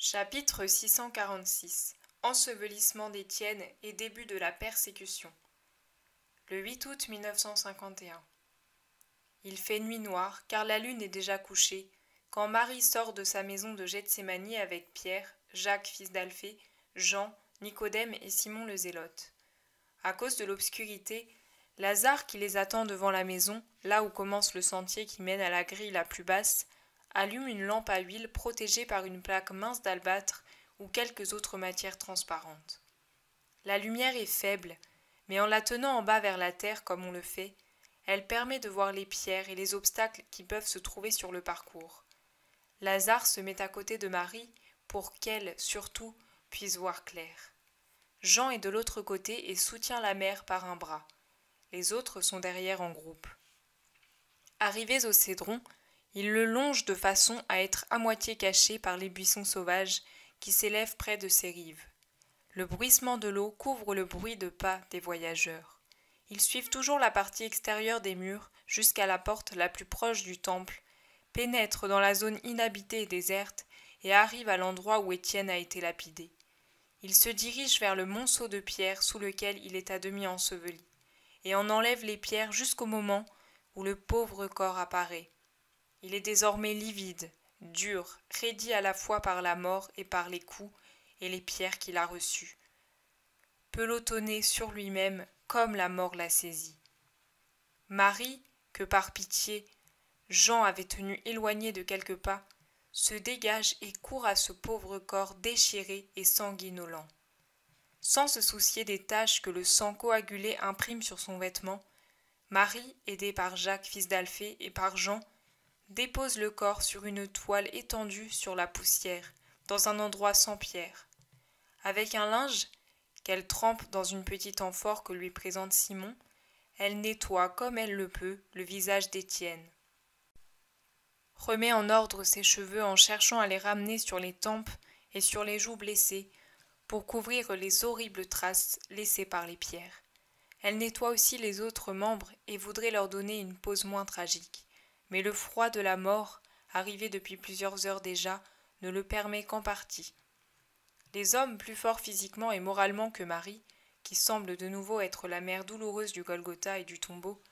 Chapitre 646 Ensevelissement d'Étienne et début de la persécution. Le 8 août 1951. Il fait nuit noire, car la lune est déjà couchée, quand Marie sort de sa maison de Gethsémani avec Pierre, Jacques fils d'Alphée, Jean, Nicodème et Simon le Zélote. À cause de l'obscurité, Lazare, qui les attend devant la maison, là où commence le sentier qui mène à la grille la plus basse, allume une lampe à huile protégée par une plaque mince d'albâtre ou quelques autres matières transparentes. La lumière est faible, mais en la tenant en bas vers la terre comme on le fait, elle permet de voir les pierres et les obstacles qui peuvent se trouver sur le parcours. Lazare se met à côté de Marie pour qu'elle, surtout, puisse voir clair. Jean est de l'autre côté et soutient la mère par un bras. Les autres sont derrière en groupe. Arrivés au Cédron, ils le longent de façon à être à moitié cachés par les buissons sauvages qui s'élèvent près de ses rives. Le bruissement de l'eau couvre le bruit de pas des voyageurs. Ils suivent toujours la partie extérieure des murs jusqu'à la porte la plus proche du temple, pénètrent dans la zone inhabitée et déserte et arrivent à l'endroit où Étienne a été lapidé. Ils se dirigent vers le monceau de pierres sous lequel il est à demi enseveli, et en enlèvent les pierres jusqu'au moment où le pauvre corps apparaît. Il est désormais livide, dur, raidi à la fois par la mort et par les coups et les pierres qu'il a reçues. Pelotonné sur lui-même comme la mort l'a saisi. Marie, que par pitié Jean avait tenu éloignée de quelques pas, se dégage et court à ce pauvre corps déchiré et sanguinolent. Sans se soucier des taches que le sang coagulé imprime sur son vêtement, Marie, aidée par Jacques fils d'Alphée et par Jean, dépose le corps sur une toile étendue sur la poussière, dans un endroit sans pierre. Avec un linge, qu'elle trempe dans une petite amphore que lui présente Simon, elle nettoie comme elle le peut le visage d'Étienne. Remet en ordre ses cheveux en cherchant à les ramener sur les tempes et sur les joues blessées, pour couvrir les horribles traces laissées par les pierres. Elle nettoie aussi les autres membres et voudrait leur donner une pose moins tragique. Mais le froid de la mort, arrivé depuis plusieurs heures déjà, ne le permet qu'en partie. Les hommes plus forts physiquement et moralement que Marie, qui semble de nouveau être la mère douloureuse du Golgotha et du tombeau,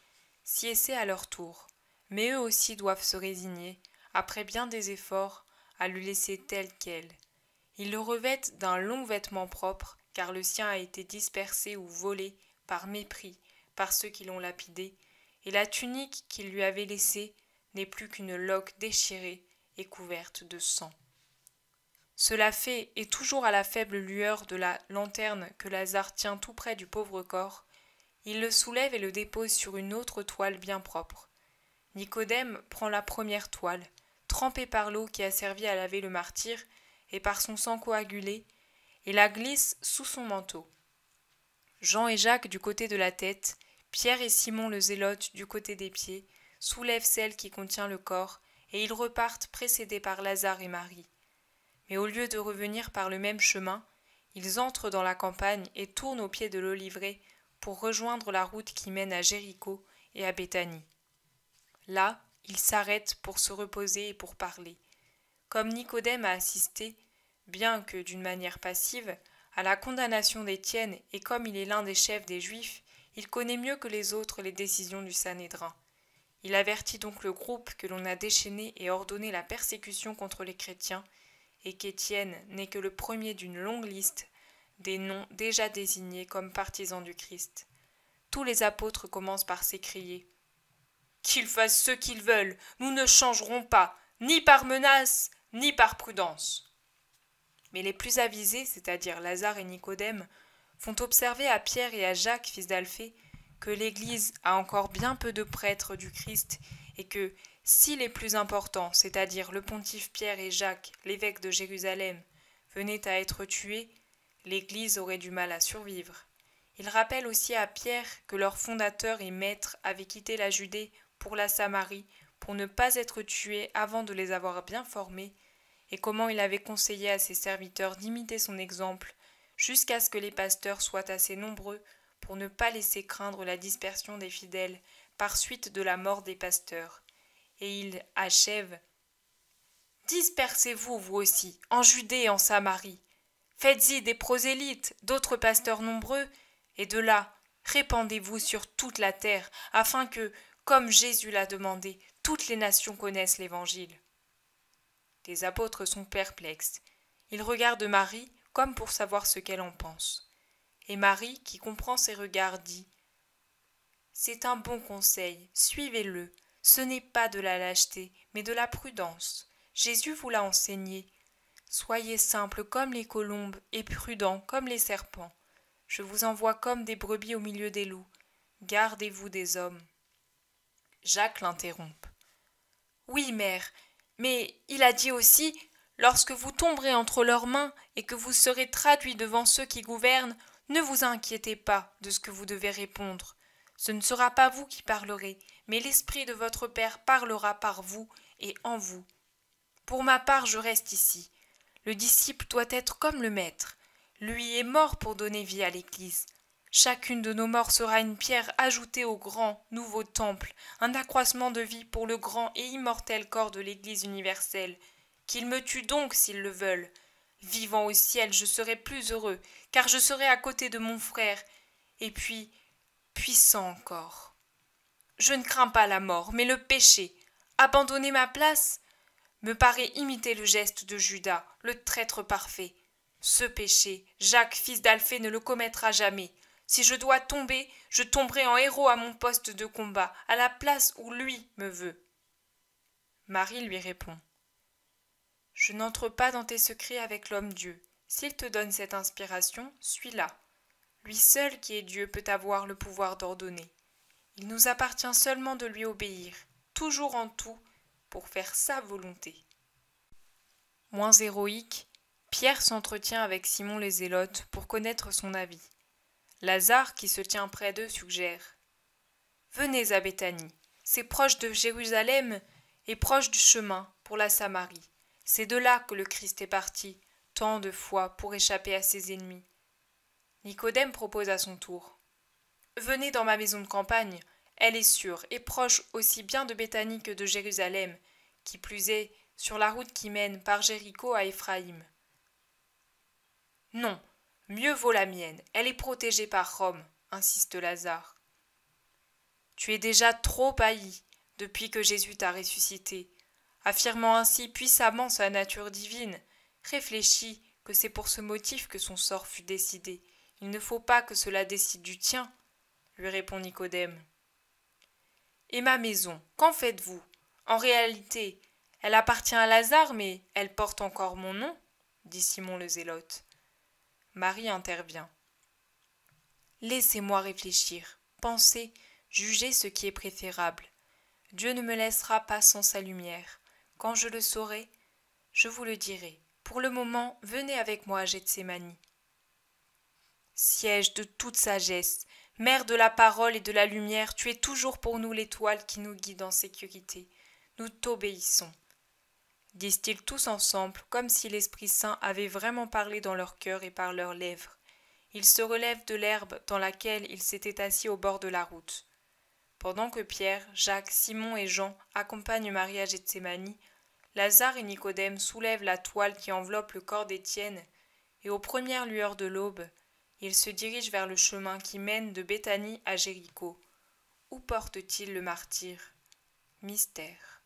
s'y essaient à leur tour, mais eux aussi doivent se résigner, après bien des efforts, à le laisser tel quel. Ils le revêtent d'un long vêtement propre, car le sien a été dispersé ou volé par mépris par ceux qui l'ont lapidé, et la tunique qu'ils lui avaient laissée n'est plus qu'une loque déchirée et couverte de sang. Cela fait, et toujours à la faible lueur de la lanterne que Lazare tient tout près du pauvre corps, il le soulève et le dépose sur une autre toile bien propre. Nicodème prend la première toile, trempée par l'eau qui a servi à laver le martyr et par son sang coagulé, et la glisse sous son manteau. Jean et Jacques du côté de la tête, Pierre et Simon le Zélote du côté des pieds, soulèvent celle qui contient le corps, et ils repartent précédés par Lazare et Marie. Mais au lieu de revenir par le même chemin, ils entrent dans la campagne et tournent au pied de l'olivier pour rejoindre la route qui mène à Jéricho et à Béthanie. Là, ils s'arrêtent pour se reposer et pour parler. Comme Nicodème a assisté, bien que d'une manière passive, à la condamnation d'Étienne et comme il est l'un des chefs des Juifs, il connaît mieux que les autres les décisions du Sanhédrin. Il avertit donc le groupe que l'on a déchaîné et ordonné la persécution contre les chrétiens, et qu'Étienne n'est que le premier d'une longue liste des noms déjà désignés comme partisans du Christ. Tous les apôtres commencent par s'écrier « Qu'ils fassent ce qu'ils veulent, nous ne changerons pas, ni par menace, ni par prudence. » Mais les plus avisés, c'est-à-dire Lazare et Nicodème, font observer à Pierre et à Jacques, fils d'Alphée, que l'Église a encore bien peu de prêtres du Christ et que, si les plus importants, c'est-à-dire le pontife Pierre et Jacques, l'évêque de Jérusalem, venaient à être tués, l'Église aurait du mal à survivre. Ils rappellent aussi à Pierre que leur fondateur et maître avait quitté la Judée pour la Samarie pour ne pas être tué avant de les avoir bien formés, et comment il avait conseillé à ses serviteurs d'imiter son exemple jusqu'à ce que les pasteurs soient assez nombreux pour ne pas laisser craindre la dispersion des fidèles par suite de la mort des pasteurs. Et il achève Dispersez-vous, vous aussi, en Judée et en Samarie. Faites-y des prosélytes, d'autres pasteurs nombreux, et de là, répandez-vous sur toute la terre, afin que, comme Jésus l'a demandé, toutes les nations connaissent l'Évangile. Les apôtres sont perplexes. Ils regardent Marie comme pour savoir ce qu'elle en pense. Et Marie, qui comprend ses regards, dit « C'est un bon conseil, suivez-le. Ce n'est pas de la lâcheté, mais de la prudence. Jésus vous l'a enseigné. Soyez simples comme les colombes et prudents comme les serpents. Je vous envoie comme des brebis au milieu des loups. Gardez-vous des hommes. » Jacques l'interrompt. « Oui, mère, mais il a dit aussi, lorsque vous tomberez entre leurs mains et que vous serez traduits devant ceux qui gouvernent, ne vous inquiétez pas de ce que vous devez répondre. Ce ne sera pas vous qui parlerez, mais l'Esprit de votre Père parlera par vous et en vous. Pour ma part, je reste ici. Le disciple doit être comme le maître. Lui est mort pour donner vie à l'Église. Chacune de nos morts sera une pierre ajoutée au grand, nouveau temple, un accroissement de vie pour le grand et immortel corps de l'Église universelle. Qu'ils me tuent donc s'ils le veulent. Vivant au ciel, je serai plus heureux, car je serai à côté de mon frère, et puis puissant encore. Je ne crains pas la mort, mais le péché. Abandonner ma place me paraît imiter le geste de Judas, le traître parfait. Ce péché, Jacques, fils d'Alphée, ne le commettra jamais. Si je dois tomber, je tomberai en héros à mon poste de combat, à la place où lui me veut. Marie lui répond. Je n'entre pas dans tes secrets avec l'homme-dieu. S'il te donne cette inspiration, suis-la. Lui seul qui est Dieu peut avoir le pouvoir d'ordonner. Il nous appartient seulement de lui obéir, toujours en tout, pour faire sa volonté. Moins héroïque, Pierre s'entretient avec Simon les Zélotes pour connaître son avis. Lazare, qui se tient près d'eux, suggère « Venez à Béthanie, c'est proche de Jérusalem et proche du chemin pour la Samarie. C'est de là que le Christ est parti, tant de fois pour échapper à ses ennemis. » Nicodème propose à son tour « Venez dans ma maison de campagne, elle est sûre et proche aussi bien de Béthanie que de Jérusalem, qui plus est, sur la route qui mène par Jéricho à Éphraïm. » Non, mieux vaut la mienne, elle est protégée par Rome, insiste Lazare. Tu es déjà trop haï depuis que Jésus t'a ressuscité, affirmant ainsi puissamment sa nature divine. Réfléchis que c'est pour ce motif que son sort fut décidé. Il ne faut pas que cela décide du tien, lui répond Nicodème. Et ma maison, qu'en faites-vous? En réalité, elle appartient à Lazare, mais elle porte encore mon nom, dit Simon le Zélote. Marie intervient. Laissez-moi réfléchir, penser, juger ce qui est préférable. Dieu ne me laissera pas sans sa lumière. Quand je le saurai, je vous le dirai. Pour le moment, venez avec moi à Gethsémani. Siège de toute sagesse, mère de la parole et de la lumière, tu es toujours pour nous l'étoile qui nous guide en sécurité. Nous t'obéissons. Disent-ils tous ensemble, comme si l'Esprit Saint avait vraiment parlé dans leur cœur et par leurs lèvres. Ils se relèvent de l'herbe dans laquelle ils s'étaient assis au bord de la route. Pendant que Pierre, Jacques, Simon et Jean accompagnent Marie à Gethsémani, Lazare et Nicodème soulèvent la toile qui enveloppe le corps d'Étienne, et aux premières lueurs de l'aube, ils se dirigent vers le chemin qui mène de Béthanie à Jéricho. Où porte-t-il le martyr? Mystère.